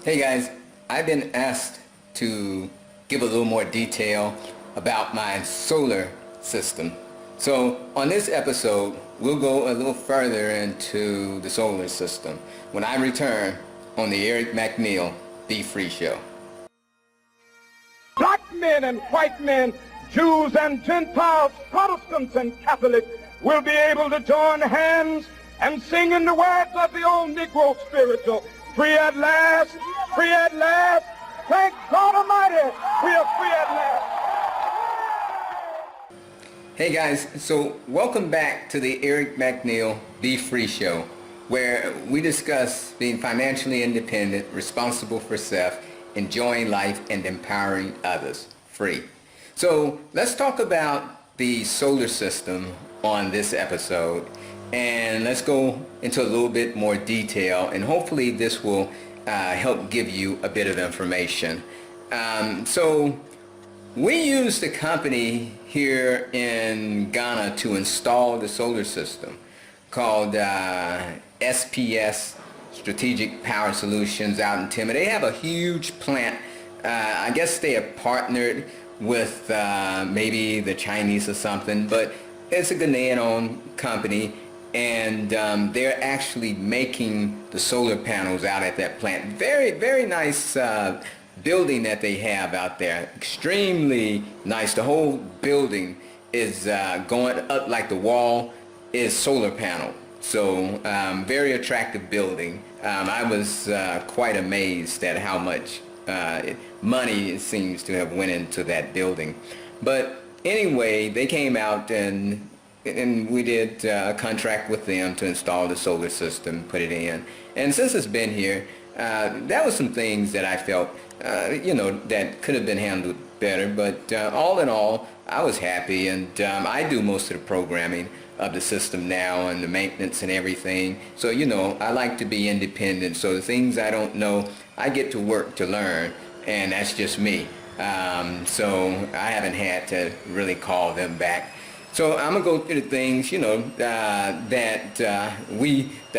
Hey guys, I've been asked to give a little more detail about my solar system. So on this episode, we'll go a little further into the solar system when I return on the Eric McNeil Be Free Show. Black men and white men, Jews and Gentiles, Protestants and Catholics will be able to join hands and sing in the words of the old Negro spiritual. Free at last, free at last. Thank God Almighty, we are free at last. Hey guys, so welcome back to the Eric McNeil Be Free Show, where we discuss being financially independent, responsible for self, enjoying life, and empowering others free. So let's talk about the solar system on this episode, and let's go into a little bit more detail, and hopefully this will help give you a bit of information. So we used a company here in Ghana to install the solar system called SPS Strategic Power Solutions out in Tema. They have a huge plant. I guess they have partnered with maybe the Chinese or something, but it's a Ghanaian-owned company, and they're actually making the solar panels out at that plant. Very, very nice building that they have out there. Extremely nice. The whole building is going up, like the wall is solar panel. So very attractive building. I was quite amazed at how much money it seems to have went into that building. But anyway, they came out and we did a contract with them to install the solar system, put it in. And since it's been here, that was some things that I felt, that could have been handled better. But all in all, I was happy, and I do most of the programming of the system now and the maintenance and everything. So, I like to be independent. So the things I don't know, I get to work to learn, and that's just me. So I haven't had to really call them back. So I'm gonna go through the things, that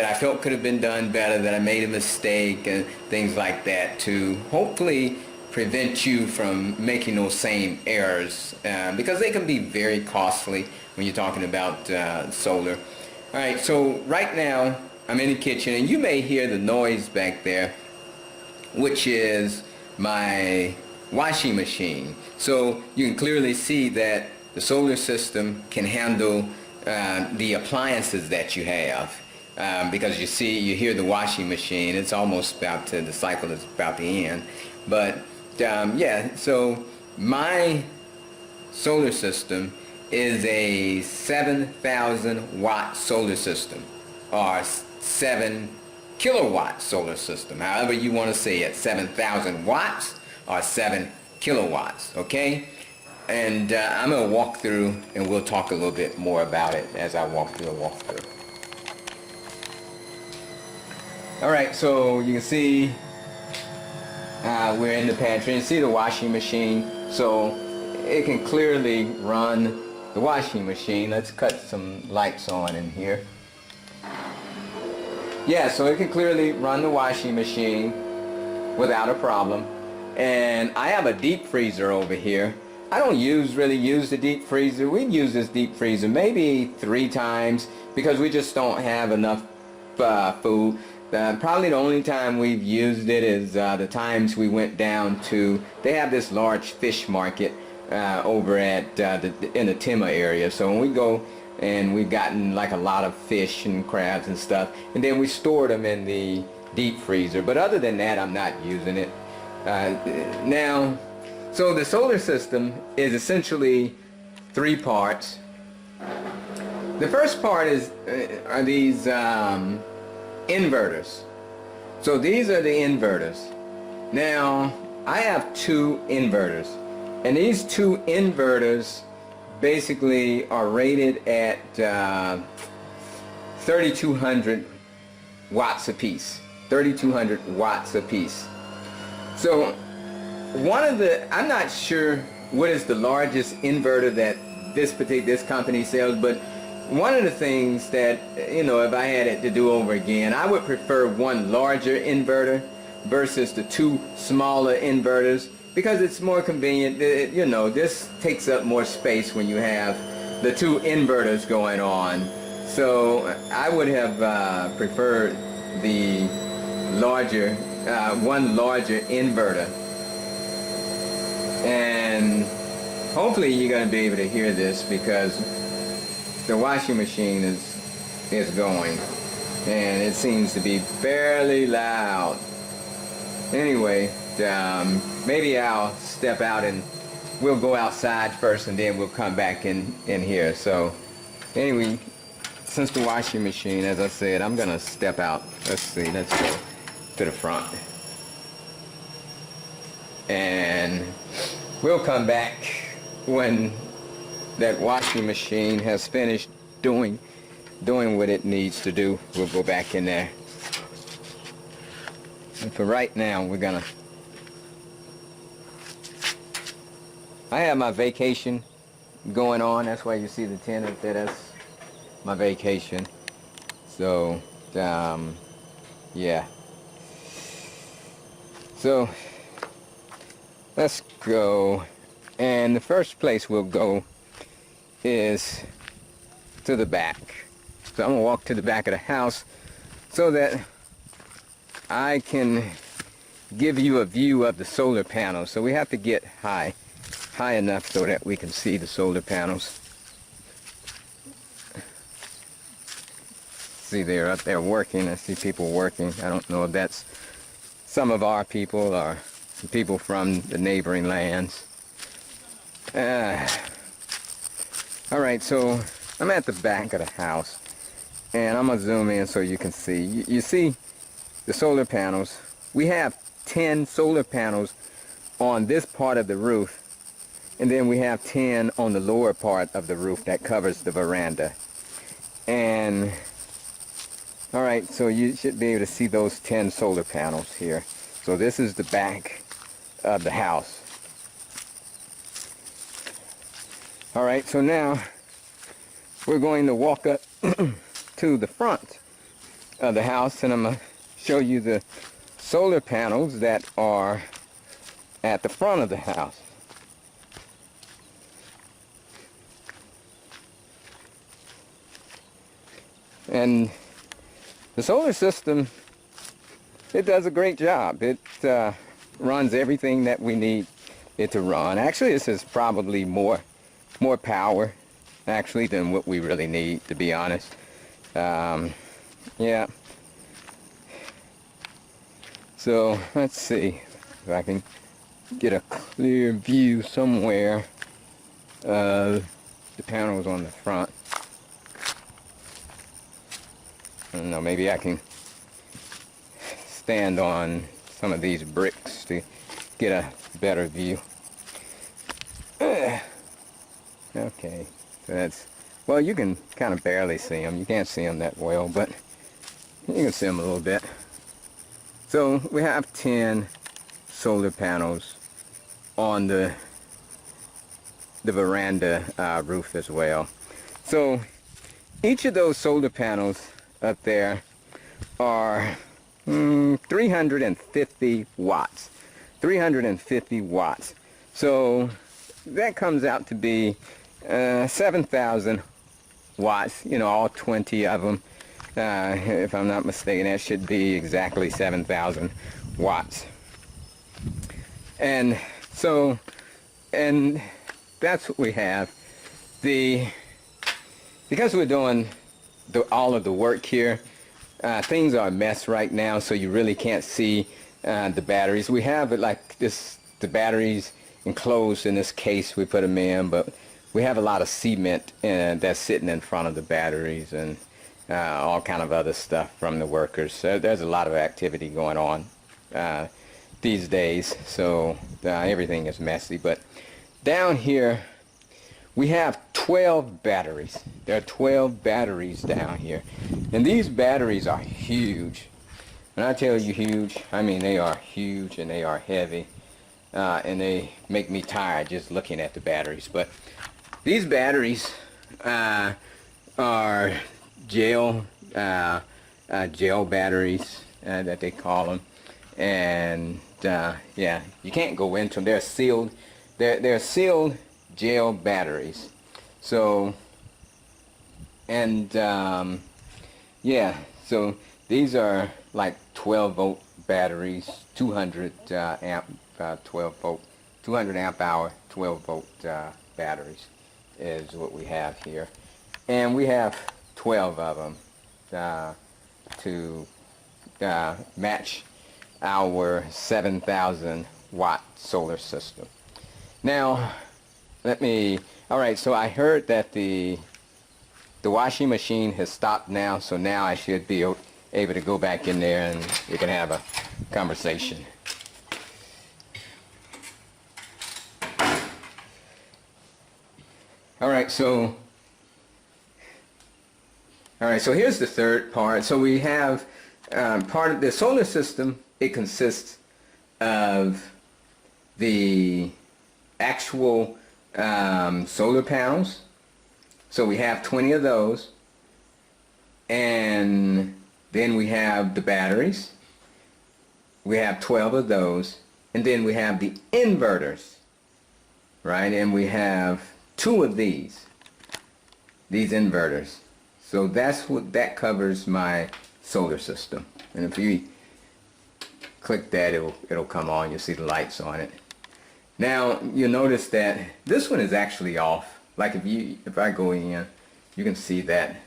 I felt could have been done better, that I made a mistake and things like that, to hopefully prevent you from making those same errors, because they can be very costly when you're talking about solar. All right, so right now I'm in the kitchen, and you may hear the noise back there, which is my washing machine. So you can clearly see that the solar system can handle the appliances that you have, because you hear the washing machine. It's almost about to, the cycle is about to end. But yeah, so my solar system is a 7,000 watt solar system, or 7 kilowatt solar system, however you want to say it, 7,000 watts or 7 kilowatts, okay? And I'm going to walk through, and we'll talk a little bit more about it as I walk through. All right, so you can see we're in the pantry. You see the washing machine, so it can clearly run the washing machine. Let's cut some lights on in here. Yeah, so it can clearly run the washing machine without a problem. And I have a deep freezer over here. I don't really use the deep freezer. We've used this deep freezer maybe 3 times because we just don't have enough food. Probably the only time we've used it is the times we went down to, they have this large fish market over at in the Tema area. So when we go, and we've gotten like a lot of fish and crabs and stuff, and then we stored them in the deep freezer. But other than that, I'm not using it. Now, so the solar system is essentially 3 parts. The first part are these inverters. So these are the inverters. Now, I have 2 inverters, and these 2 inverters basically are rated at 3,200 watts apiece. 3,200 watts apiece. So I'm not sure what is the largest inverter that this company sells, but one of the things that, if I had it to do over again, I would prefer one larger inverter versus the two smaller inverters, because it's more convenient. You know, this takes up more space when you have the two inverters going on. So I would have preferred the larger, one larger inverter. And hopefully you're going to be able to hear this, because the washing machine is going, and it seems to be fairly loud. Anyway, maybe I'll step out and we'll go outside first, and then we'll come back in here. So anyway, since the washing machine, as I said, I'm gonna step out. Let's see, let's go to the front, and we'll come back when that washing machine has finished doing what it needs to do. We'll go back in there. And for right now, I have my vacation going on. That's why you see the tent up there. That's my vacation. So, yeah. So, let's go. And the first place we'll go is to the back. So I'm gonna walk to the back of the house so that I can give you a view of the solar panels. So we have to get high enough so that we can see the solar panels. See, they're up there working. I see people working. I don't know if that's some of our people or people from the neighboring lands. All right, so I'm at the back of the house, and I'm gonna zoom in so you can see. You see the solar panels. We have 10 solar panels on this part of the roof, and then we have 10 on the lower part of the roof that covers the veranda. And all right, so you should be able to see those 10 solar panels here. So this is the back of the house. All right, so now we're going to walk up to the front of the house, and I'm going to show you the solar panels that are at the front of the house. And the solar system, it does a great job. It runs everything that we need it to run. Actually, this is probably more power actually than what we really need, to be honest. Yeah. So let's see if I can get a clear view somewhere of the panels on the front. I don't know, maybe I can stand on some of these bricks to get a better view. Okay, so that's, well, you can kind of barely see them. You can't see them that well, but you can see them a little bit. So we have 10 solar panels on the veranda roof as well. So each of those solar panels up there are 350 watts. 350 watts. So that comes out to be 7,000 watts, you know, all 20 of them. If I'm not mistaken, that should be exactly 7,000 watts. And so, and that's what we have. Because we're doing all of the work here, things are a mess right now, so you really can't see the batteries. We have it like this, the batteries enclosed in this case we put them in, but we have a lot of cement that's sitting in front of the batteries, and all kind of other stuff from the workers. So there's a lot of activity going on these days, so everything is messy. But down here we have 12 batteries. There are 12 batteries down here, and these batteries are huge. When I tell you huge, I mean they are huge, and they are heavy, and they make me tired just looking at the batteries. But these batteries are gel batteries that they call them. And yeah, you can't go into them. They're sealed. They're sealed gel batteries. So, and yeah, so these are like 12-volt batteries, 200 amp 12-volt, 200 amp hour 12-volt batteries is what we have here. And we have 12 of them to match our 7,000 watt solar system. Now, all right, so I heard that the washing machine has stopped now, so now I should be able to go back in there and we can have a conversation. All right, so here's the third part. So we have part of the solar system. It consists of the actual solar panels. So we have 20 of those. And then we have the batteries. We have 12 of those. And then we have the inverters, right? And we have 2 of these inverters. So that covers my solar system. And if you click that, it'll come on. You'll see the lights on it. Now you'll notice that this one is actually off. Like if I go in, you can see that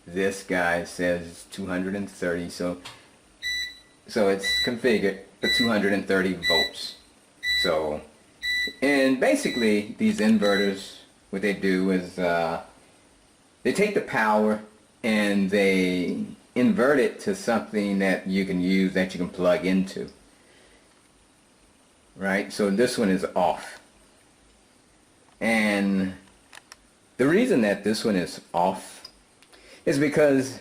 this guy says 230. So it's configured for 230 volts. So, and basically these inverters, what they do is they take the power and they invert it to something that you can use, that you can plug into. Right? So this one is off. And the reason that this one is off is because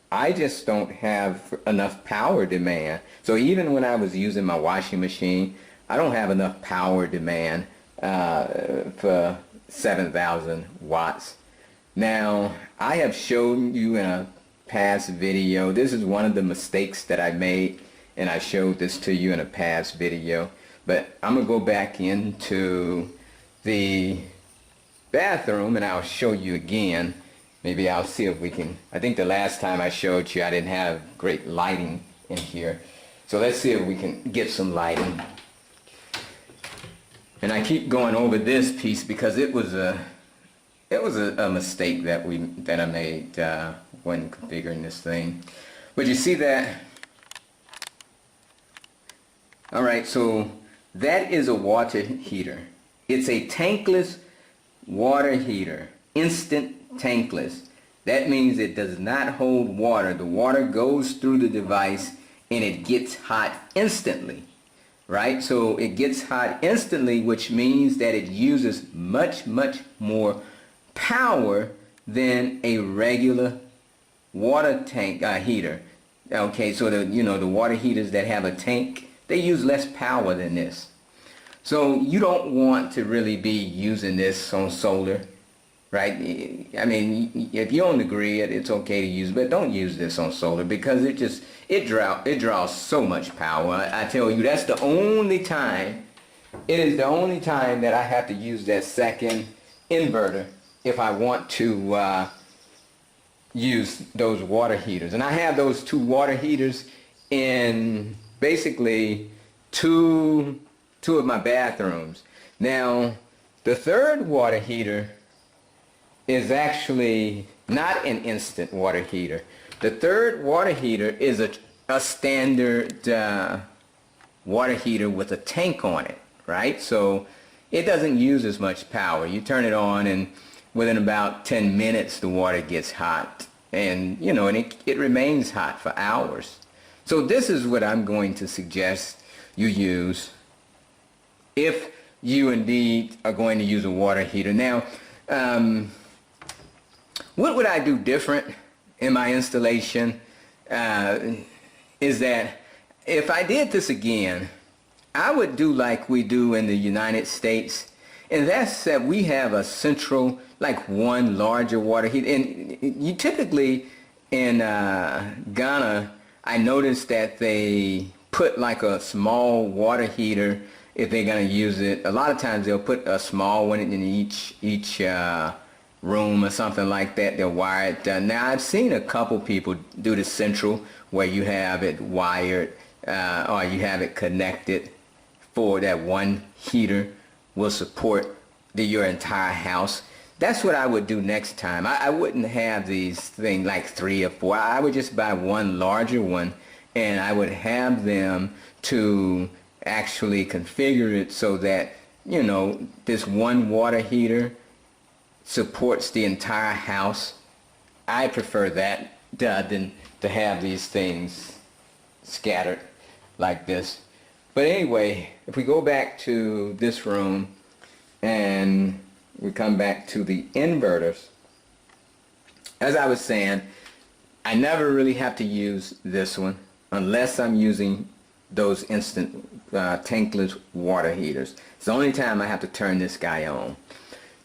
I just don't have enough power demand. So even when I was using my washing machine, I don't have enough power demand for 7,000 watts. Now, I have shown you in a past video, this is one of the mistakes that I made, and I showed this to you in a past video. But I'm going to go back into the bathroom and I'll show you again. Maybe I'll see if we can. I think the last time I showed you I didn't have great lighting in here. So let's see if we can get some lighting. And I keep going over this piece because it was a mistake that I made when configuring this thing. But you see that? All right, so that is a water heater. It's a tankless water heater, instant tankless. That means it does not hold water. The water goes through the device and it gets hot instantly, right? So it gets hot instantly, which means that it uses much more power than a regular water tank heater. Okay, so the water heaters that have a tank, they use less power than this. So you don't want to really be using this on solar, right? I mean, if you own the grid, it's okay to use, but don't use this on solar because it draws so much power. I tell you, that's the only time, it is the only time that I have to use that second inverter if I want to use those water heaters. And I have those 2 water heaters in basically two of my bathrooms. Now, the third water heater is actually not an instant water heater. The third water heater is a standard water heater with a tank on it, right? So it doesn't use as much power. You turn it on and within about 10 minutes the water gets hot, and and it remains hot for hours. So this is what I'm going to suggest you use if you indeed are going to use a water heater. Now, what would I do different in my installation is that if I did this again, I would do like we do in the United States, and that's that we have a central, like one larger water heater. And you typically in Ghana, I noticed that they put like a small water heater if they're going to use it. A lot of times they'll put a small one in each room or something like that. They'll wire it. Now I've seen a couple people do the central where you have it wired or you have it connected for that one heater will support your entire house. That's what I would do next time. I wouldn't have these things like 3 or 4. I would just buy one larger one, and I would have them to actually configure it so that, you know, this one water heater supports the entire house. I prefer that than to have these things scattered like this. But anyway, if we go back to this room and we come back to the inverters, as I was saying, I never really have to use this one unless I'm using those instant tankless water heaters. It's the only time I have to turn this guy on.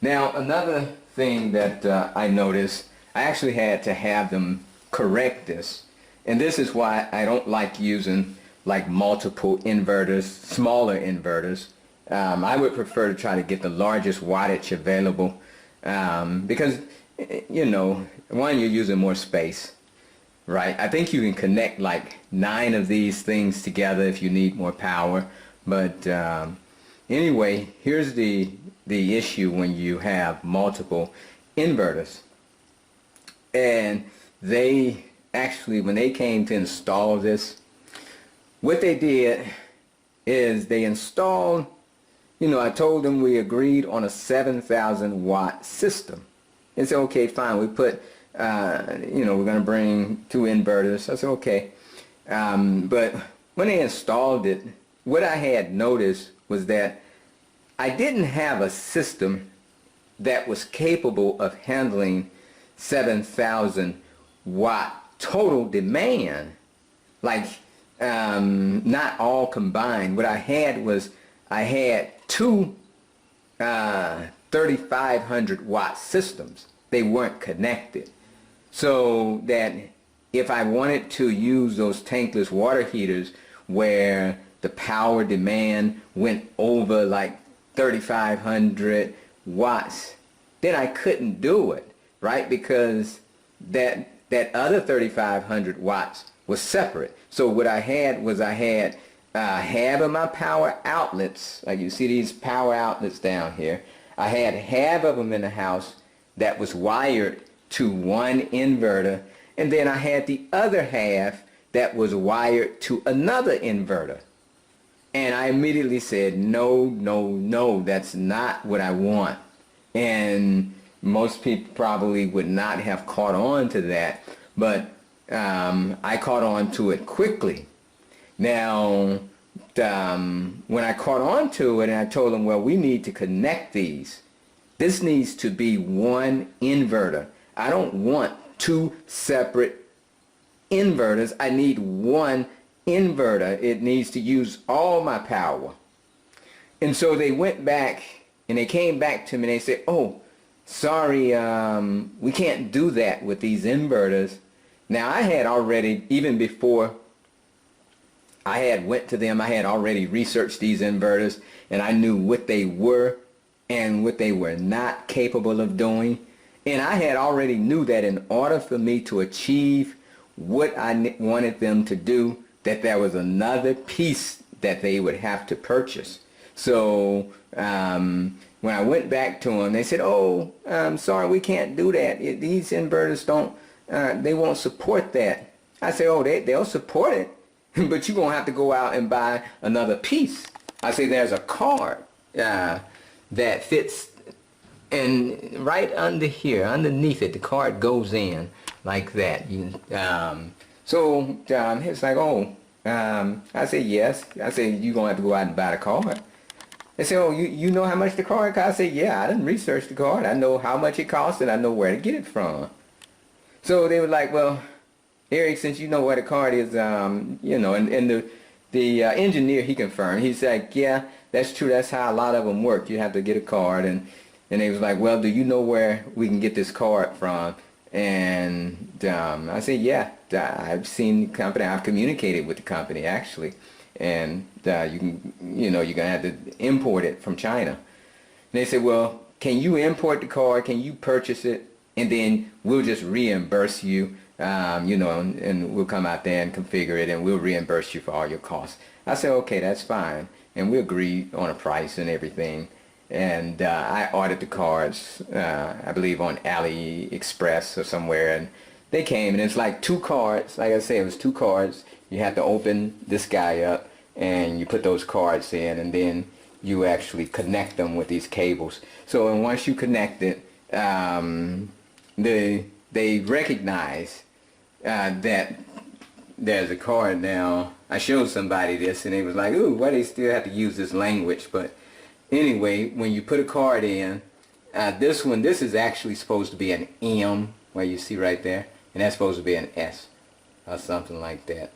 Now, another thing that I noticed, I actually had to have them correct this. And this is why I don't like using like multiple inverters, smaller inverters. I would prefer to try to get the largest wattage available because, you know, one, you're using more space, right? I think you can connect like 9 of these things together if you need more power. But anyway, here's the issue when you have multiple inverters. And they actually, when they came to install this, what they did is they installed, you know, I told them we agreed on a 7,000 watt system. They said, okay, fine, we put, you know, we're going to bring 2 inverters. I said, okay. But when they installed it, what I had noticed was that I didn't have a system that was capable of handling 7,000 watt total demand. Like, not all combined. What I had was I had 2 3,500 watt systems. They weren't connected. So that if I wanted to use those tankless water heaters where the power demand went over like 3,500 watts, then I couldn't do it, right? Because that other 3,500 watts was separate. So what I had was I had half of my power outlets, like you see these power outlets down here. I had half of them in the house that was wired to one inverter, and then I had the other half that was wired to another inverter. And I immediately said, no, no, no, that's not what I want. And most people probably would not have caught on to that, but I caught on to it quickly. Now, when I caught on to it and I told them, well, we need to connect these. This needs to be one inverter. I don't want 2 separate inverters. I need one inverter. It needs to use all my power. And so they went back and they came back to me and they said, oh, sorry, we can't do that with these inverters. Now I had already, even before I had went to them, I had already researched these inverters and I knew what they were and what they were not capable of doing. And I had already knew that in order for me to achieve what I wanted them to do, that there was another piece that they would have to purchase. So when I went back to them, they said, oh, I'm sorry, we can't do that. These inverters don't, they won't support that. I said, oh, they'll support it, but you're going to have to go out and buy another piece. I say there's a card that fits, and right under here, underneath it, the card goes in like that. So it's like, oh, I said, yes. I said, you're going to have to go out and buy the card. They said, oh, you know how much the card costs? I said, yeah, I didn't research the card. I know how much it costs and I know where to get it from. So they were like, well, Eric, since you know where the card is, you know, and the engineer, he confirmed. He's like, yeah, that's true. That's how a lot of them work. You have to get a card. And they was like, well, do you know where we can get this card from? And I said, yeah, I've seen the company. I've communicated with the company actually, and you're gonna have to import it from China. And they said, well, can you import the card? Can you purchase it, and then we'll just reimburse you, and we'll come out there and configure it, and we'll reimburse you for all your costs. I said, okay, that's fine, and we agreed on a price and everything. And I ordered the cards, I believe on AliExpress or somewhere, and they came, and it's like 2 cards. Like I said, it was 2 cards. You have to open this guy up, and you put those cards in, and then you actually connect them with these cables. So and once you connect it, they recognize that there's a card now. I showed somebody this, and they was like, ooh, why they still have to use this language? But anyway, when you put a card in, this is actually supposed to be an M, where you see right there, and that's supposed to be an S or something like that.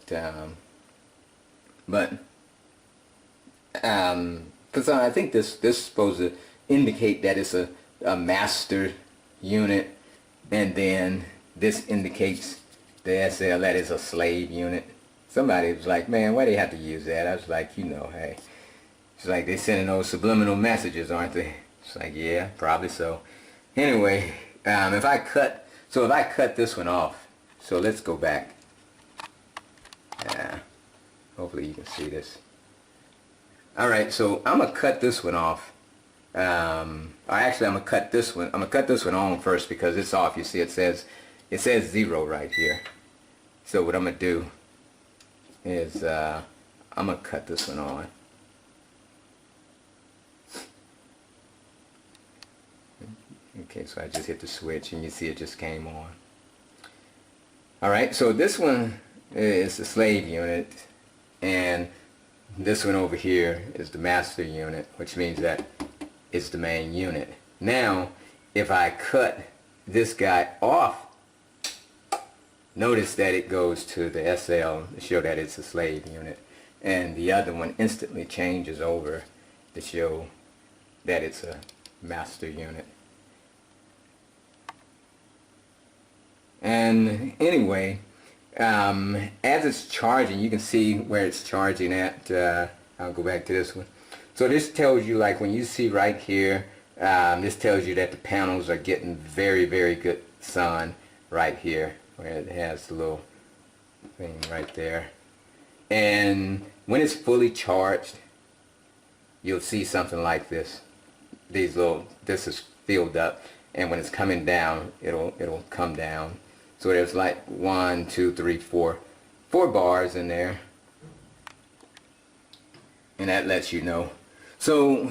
Because I think this is supposed to indicate that it's a master unit, and then this indicates the SL that is a slave unit. Somebody was like, man, why do they have to use that? I was like, hey. It's like they're sending those subliminal messages, aren't they? It's like, yeah, probably so. Anyway, if I cut this one off, so let's go back. Hopefully you can see this. All right, so I'm gonna cut this one off. Actually, I'm gonna cut this one. I'm gonna cut this one on first because it's off. You see, it says 0 right here. So what I'm gonna do is I'm gonna cut this one on. Okay, so I just hit the switch, and you see it just came on. All right, so this one is the slave unit, and this one over here is the master unit, which means that it's the main unit. Now, if I cut this guy off, notice that it goes to the SL to show that it's a slave unit, and the other one instantly changes over to show that it's a master unit. And anyway, as it's charging, you can see where it's charging at. I'll go back to this one. So this tells you, like when you see right here, this tells you that the panels are getting very, very good sun right here, where it has the little thing right there. And when it's fully charged, you'll see something like this. This is filled up, and when it's coming down, it'll come down. So there's like 1, 2, 3, 4 bars in there, and that lets you know. So,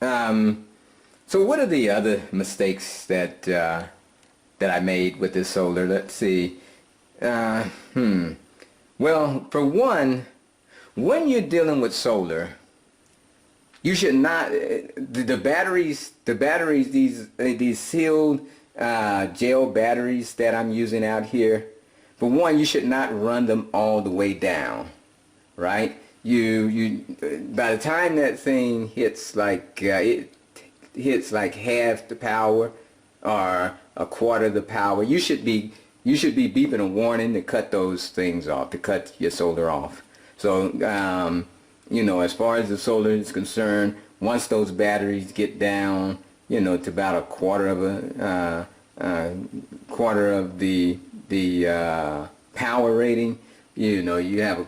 so what are the other mistakes that I made with this solar? Let's see. Well, for one, when you're dealing with solar, you should not the batteries. These sealed gel batteries that I'm using out here, for one, you should not run them all the way down, right? You by the time that thing hits like it hits like half the power or a quarter of the power, you should be beeping a warning to cut those things off, to cut your solar off. So as far as the solar is concerned, once those batteries get down, to about a quarter of the power rating, you have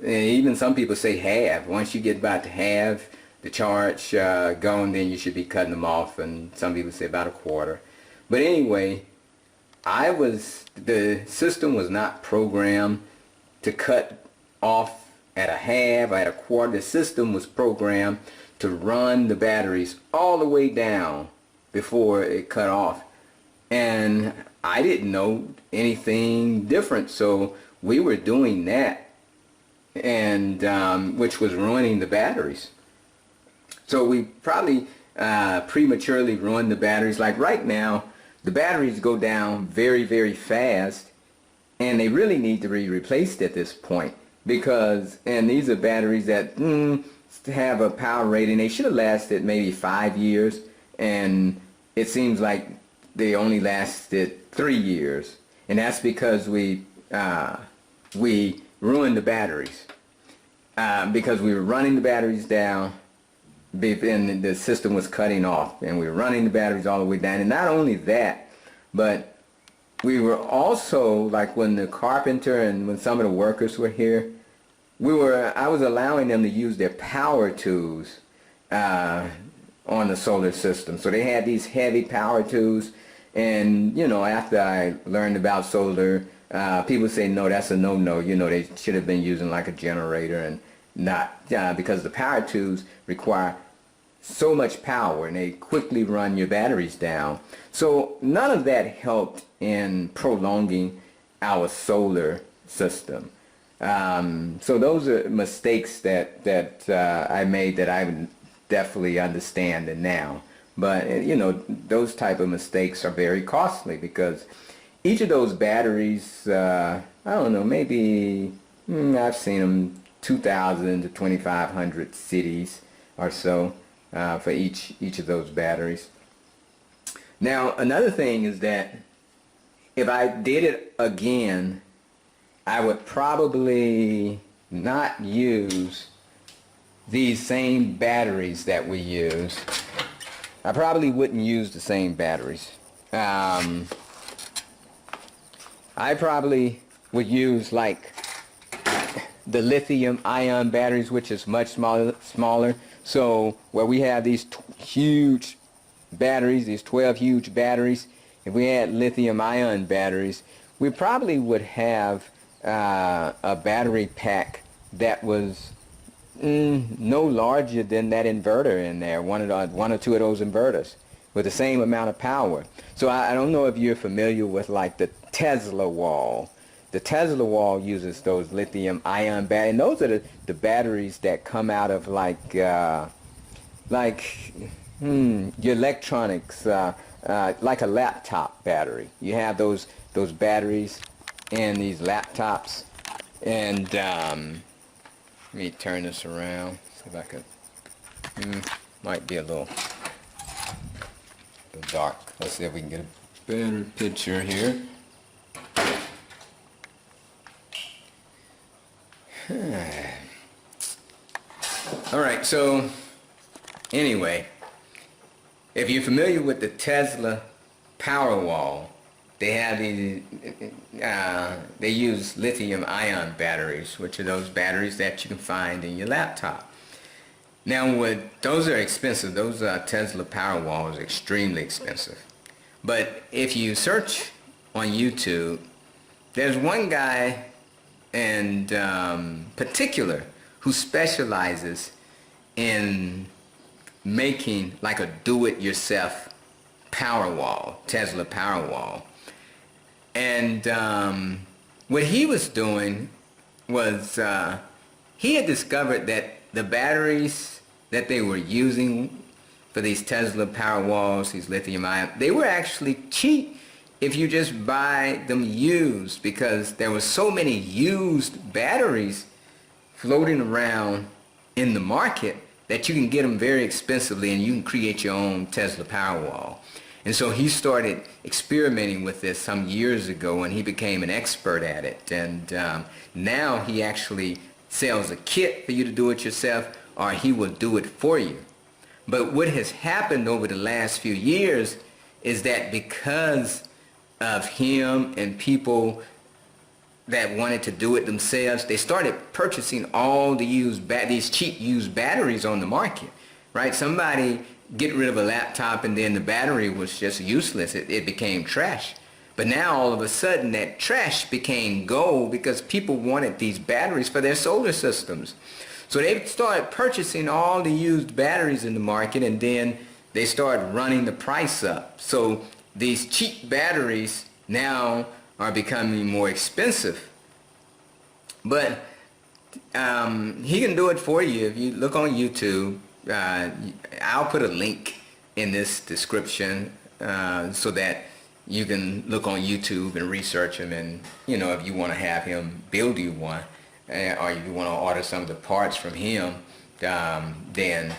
even some people say half. Once you get about to half the charge going, then you should be cutting them off, and some people say about a quarter. But anyway, the system was not programmed to cut off at a half, at a quarter. The system was programmed to run the batteries all the way down before it cut off. And I didn't know anything different, so we were doing that, and which was ruining the batteries. So we probably prematurely ruined the batteries. Like right now, the batteries go down very, very fast, and they really need to be replaced at this point, because, and these are batteries that have a power rating. They should have lasted maybe 5 years, and it seems like they only lasted 3 years, and that's because we ruined the batteries because we were running the batteries down, and the system was cutting off, and we were running the batteries all the way down. And not only that, but we were also, like when the carpenter and when some of the workers were here, I was allowing them to use their power tools on the solar system. So they had these heavy power tools, and after I learned about solar, people say no, that's a no-no. They should have been using like a generator and not, because the power tools require so much power and they quickly run your batteries down. So none of that helped in prolonging our solar system. So those are mistakes that I made that I definitely understand it now. But those type of mistakes are very costly because each of those batteries, I don't know, maybe I've seen them 2,000 to 2,500 cities or so for each of those batteries. Now another thing is that if I did it again, I would probably not use these same batteries that we use. I probably wouldn't use the same batteries. I probably would use like the lithium ion batteries, which is much smaller. So where we have these huge batteries, these 12 huge batteries, if we had lithium ion batteries, we probably would have a battery pack that was no larger than that inverter in there, one or two of those inverters with the same amount of power. So I don't know if you're familiar with like the Tesla wall. The Tesla wall uses those lithium ion batteries, and those are the batteries that come out of like your electronics, like a laptop battery. You have those batteries in these laptops, and let me turn this around, see if I could, might be a little dark. Let's see if we can get a better picture here. Alright, so anyway, if you're familiar with the Tesla Powerwall, they have these, they use lithium ion batteries, which are those batteries that you can find in your laptop. Now, those are expensive. Those Tesla Powerwall is extremely expensive. But if you search on YouTube, there's one guy in particular who specializes in making like a do-it-yourself Powerwall, Tesla Powerwall. And what he was doing was he had discovered that the batteries that they were using for these Tesla Powerwalls, these lithium ion, they were actually cheap if you just buy them used, because there were so many used batteries floating around in the market that you can get them very expensively and you can create your own Tesla Powerwall. And so he started experimenting with this some years ago, and he became an expert at it. And now he actually sells a kit for you to do it yourself, or he will do it for you. But what has happened over the last few years is that because of him and people that wanted to do it themselves, they started purchasing all the these cheap used batteries on the market, right? Somebody get rid of a laptop and then the battery was just useless. It became trash. But now all of a sudden that trash became gold because people wanted these batteries for their solar systems. So they started purchasing all the used batteries in the market, and then they started running the price up. So these cheap batteries now are becoming more expensive. But he can do it for you. If you look on YouTube, I'll put a link in this description so that you can look on YouTube and research him, and if you want to have him build you one, or if you want to order some of the parts from him, then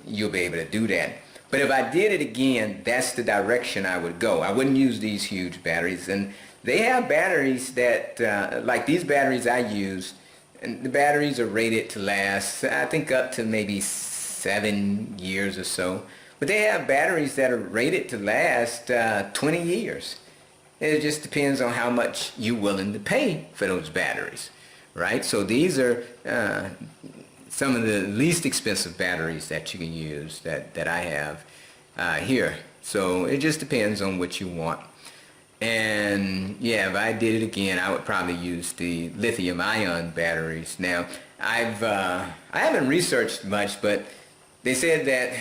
you'll be able to do that. But if I did it again, that's the direction I would go. I wouldn't use these huge batteries. And they have batteries that, like these batteries I use, and the batteries are rated to last, I think, up to maybe 7 years or so. But they have batteries that are rated to last 20 years. It just depends on how much you're willing to pay for those batteries, right? So these are some of the least expensive batteries that you can use that I have here. So it just depends on what you want. And yeah, if I did it again, I would probably use the lithium-ion batteries. Now, I haven't researched much, but they said that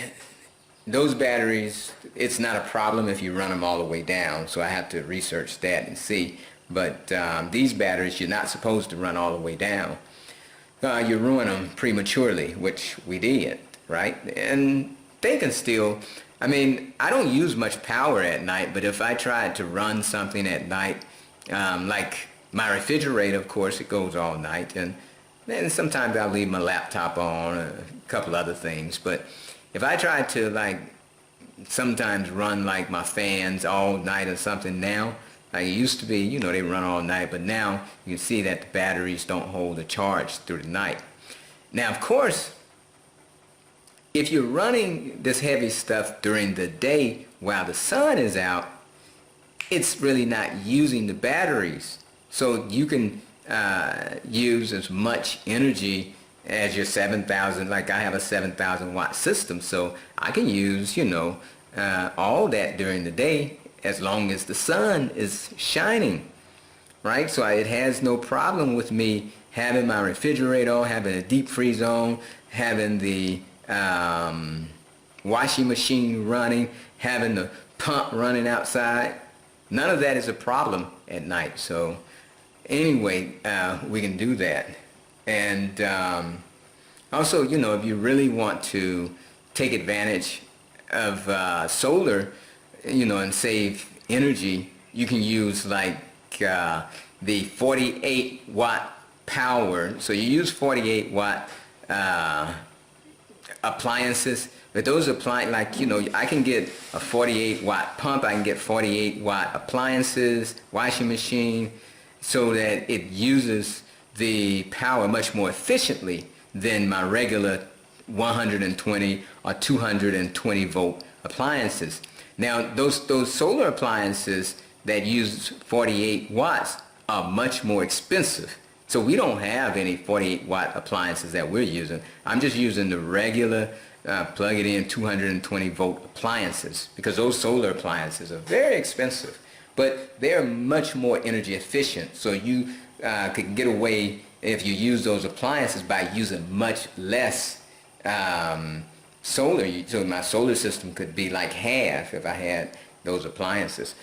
those batteries, it's not a problem if you run them all the way down. So I have to research that and see. But these batteries, you're not supposed to run all the way down. You ruin them prematurely, which we did, right? And they can still, I mean, I don't use much power at night, but if I tried to run something at night, like my refrigerator, of course, it goes all night, and then sometimes I'll leave my laptop on, a couple other things. But if I tried to, like, sometimes run like my fans all night or something now, like it used to be, you know, they run all night, but now you can see that the batteries don't hold a charge through the night. Now, of course, if you're running this heavy stuff during the day while the sun is out, it's really not using the batteries. So you can use as much energy as your 7,000, like I have a 7,000 watt system, so I can use, you know, all that during the day as long as the sun is shining, right? So it has no problem with me having my refrigerator on, having a deep freeze on, having the washing machine running, having the pump running outside. None of that is a problem at night. So anyway, we can do that. And also, you know, if you really want to take advantage of solar, you know, and save energy, you can use like the 48 watt power. So you use 48 watt appliances, but those apply, like, you know, I can get a 48 watt pump, I can get 48 watt appliances, washing machine, so that it uses the power much more efficiently than my regular 120 or 220 volt appliances. Now, those solar appliances that use 48 watts are much more expensive. So we don't have any 48 watt appliances that we're using. I'm just using the regular plug it in 220 volt appliances, because those solar appliances are very expensive, but they're much more energy efficient. So you could get away, if you use those appliances, by using much less solar. So my solar system could be like half if I had those appliances.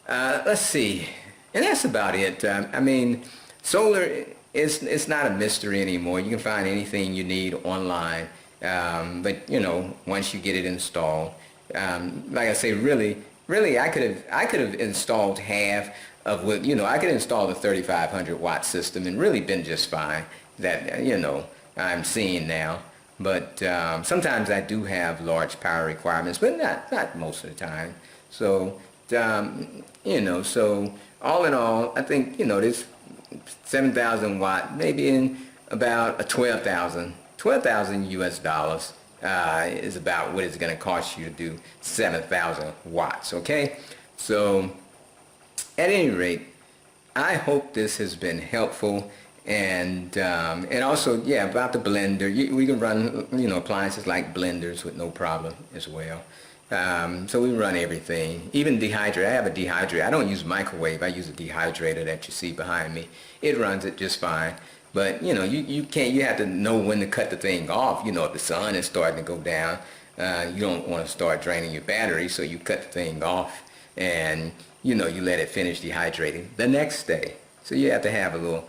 Let's see, and that's about it. I mean, solar it's not a mystery anymore. You can find anything you need online, but you know, once you get it installed, like I say, really I could have installed half of what, you know, I could install the 3,500 watt system and really been just fine. That, you know, I'm seeing now. But sometimes I do have large power requirements, but not most of the time. So you know, so all in all, I think, you know, this 7,000 watt, maybe in about a 12,000 US dollars is about what it's going to cost you to do 7,000 watts. Okay, so at any rate, I hope this has been helpful. And also, yeah, about the blender, we can run, you know, appliances like blenders with no problem as well. So we run everything, even dehydrator. I have a dehydrator. I don't use microwave. I use a dehydrator that you see behind me. It runs it just fine. But you know, you have to know when to cut the thing off. You know, if the sun is starting to go down, you don't want to start draining your battery, so you cut the thing off, and you know, you let it finish dehydrating the next day. So you have to have a little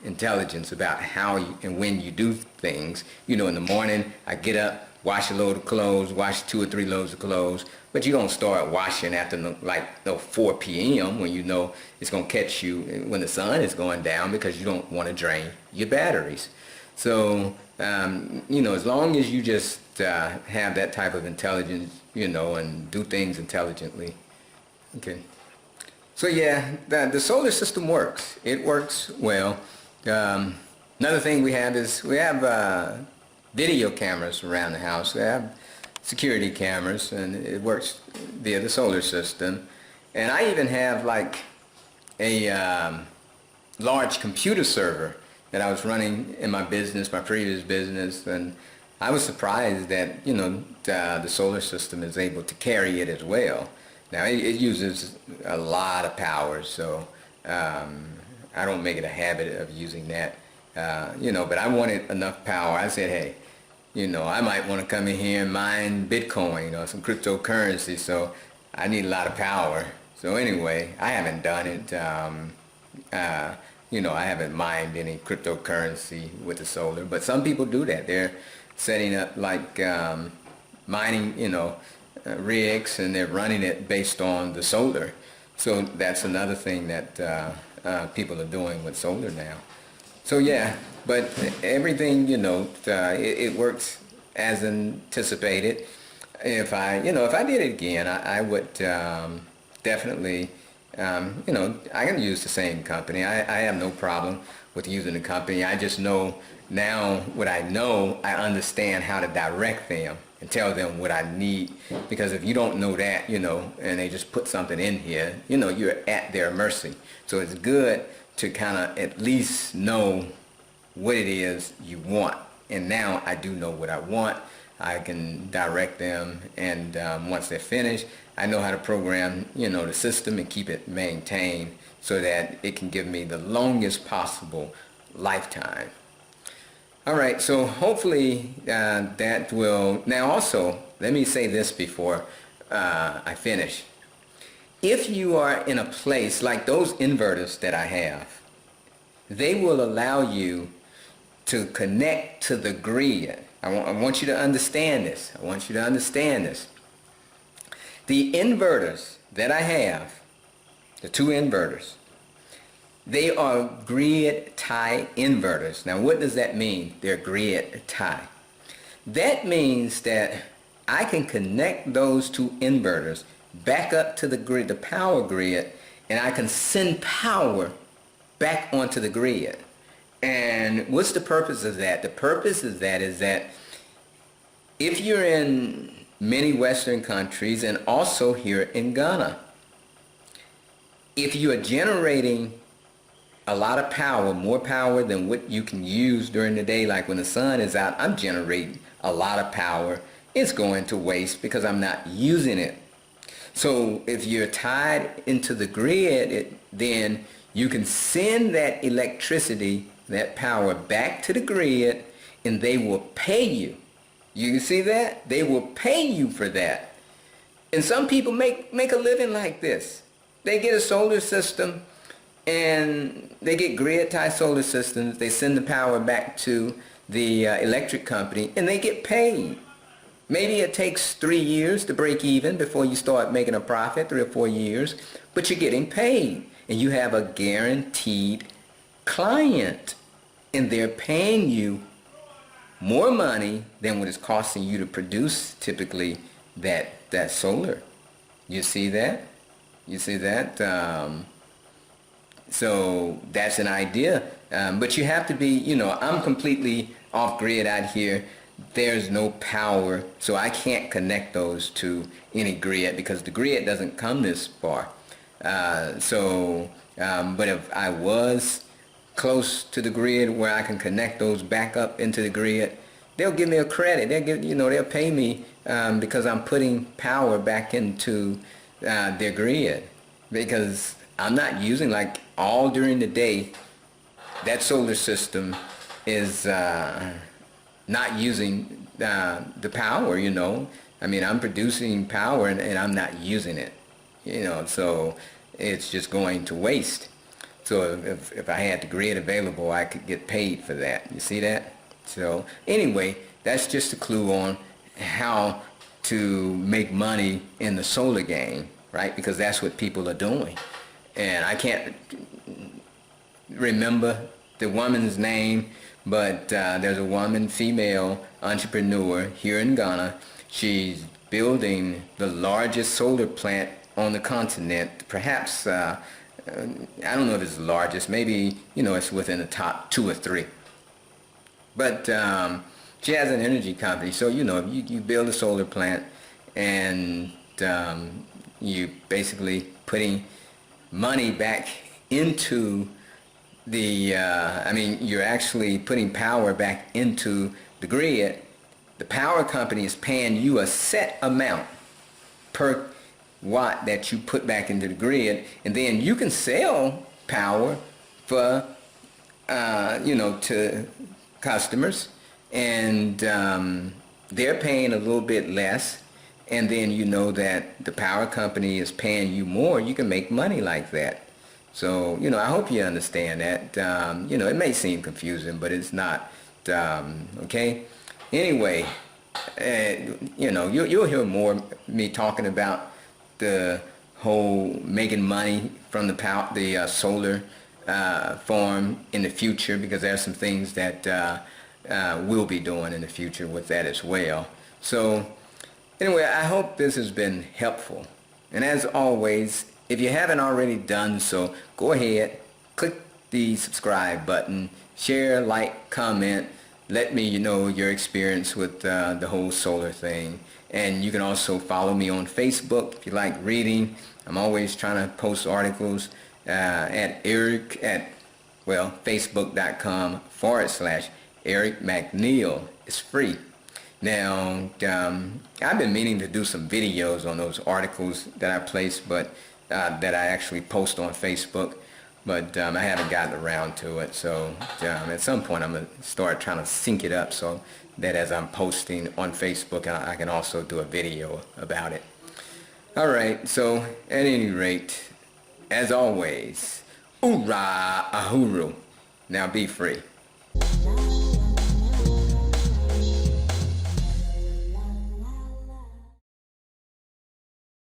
intelligence about how you, and when you do things. You know, in the morning I get up, wash a load of clothes, wash 2 or 3 loads of clothes, but you don't start washing after like 4 p.m. when you know it's going to catch you when the sun is going down, because you don't want to drain your batteries. So, as long as you just have that type of intelligence, and do things intelligently. Okay. So yeah, the solar system works. It works well. Another thing we have is we have video cameras around the house. We have security cameras, and it works via the solar system. And I even have like a large computer server that I was running in my business, my previous business, and I was surprised that the solar system is able to carry it as well. Now it uses a lot of power, so I don't make it a habit of using that, but I wanted enough power. I said, hey, I might want to come in here and mine Bitcoin or some cryptocurrency, so I need a lot of power. So anyway, I haven't done it. I haven't mined any cryptocurrency with the solar, but some people do that. They're setting up like mining, rigs, and they're running it based on the solar. So that's another thing that people are doing with solar now. So yeah, but everything, it works as anticipated. If I did it again, I would definitely, I can use the same company. I have no problem with using the company. I just know now what I know, I understand how to direct them and tell them what I need. Because if you don't know that, and they just put something in here, you're at their mercy. So it's good to kind of at least know what it is you want. And now I do know what I want. I can direct them, and once they're finished, I know how to program, the system and keep it maintained so that it can give me the longest possible lifetime. All right, so hopefully that will... Now also, let me say this before I finish. If you are in a place like those inverters that I have, they will allow you to connect to the grid. I want you to understand this. I want you to understand this. The inverters that I have, the two inverters, they are grid tie inverters. Now what does that mean? They're grid tie. That means that I can connect those two inverters back up to the grid, the power grid, and I can send power back onto the grid. And what's the purpose of that? The purpose of that is that if you're in many Western countries and also here in Ghana, if you are generating a lot of power, more power than what you can use during the day, like when the sun is out, I'm generating a lot of power. It's going to waste because I'm not using it. So if you're tied into the grid, then you can send that electricity, that power back to the grid, and they will pay you. You see that? They will pay you for that. And some people make a living like this. They get a solar system, and they get grid tie solar systems. They send the power back to the electric company, and they get paid. Maybe it takes 3 years to break even before you start making a profit, 3 or 4 years, but you're getting paid, and you have a guaranteed client, and they're paying you more money than what it's costing you to produce typically that solar. You see that? You see that? So that's an idea, but you have to be, I'm completely off grid out here. There's no power, so I can't connect those to any grid because the grid doesn't come this far. But if I was close to the grid where I can connect those back up into the grid, they'll give me a credit. They'll pay me because I'm putting power back into their grid, because I'm not using, like, all during the day. That solar system is not using the power, I mean, I'm producing power and I'm not using it, so it's just going to waste. So if I had the grid available, I could get paid for that. You see that? So anyway, that's just a clue on how to make money in the solar game, right? Because that's what people are doing. And I can't remember the woman's name, but there's a woman, female entrepreneur here in Ghana. She's building the largest solar plant on the continent. Perhaps, I don't know if it's the largest. Maybe, it's within the top 2 or 3. But she has an energy company. So, you build a solar plant and you basically putting money back into you're actually putting power back into the grid. The power company is paying you a set amount per watt that you put back into the grid, and then you can sell power for to customers, and they're paying a little bit less, and then that the power company is paying you more. You can make money like that. So I hope you understand that. It may seem confusing, but it's not. Okay. Anyway, you'll hear more me talking about the whole making money from the solar farm in the future, because there are some things that we'll be doing in the future with that as well. So anyway, I hope this has been helpful. And as always, if you haven't already done so, go ahead, click the subscribe button, share, like, comment. Let me know your experience with the whole solar thing. And you can also follow me on Facebook if you like reading. I'm always trying to post articles at facebook.com/Eric McNeil. It's free. Now, I've been meaning to do some videos on those articles that I place, but that I actually post on Facebook, but I haven't gotten around to it. So at some point I'm going to start trying to sync it up so that as I'm posting on Facebook, I can also do a video about it. All right, so at any rate, as always, Ura Ahuru. Now be free.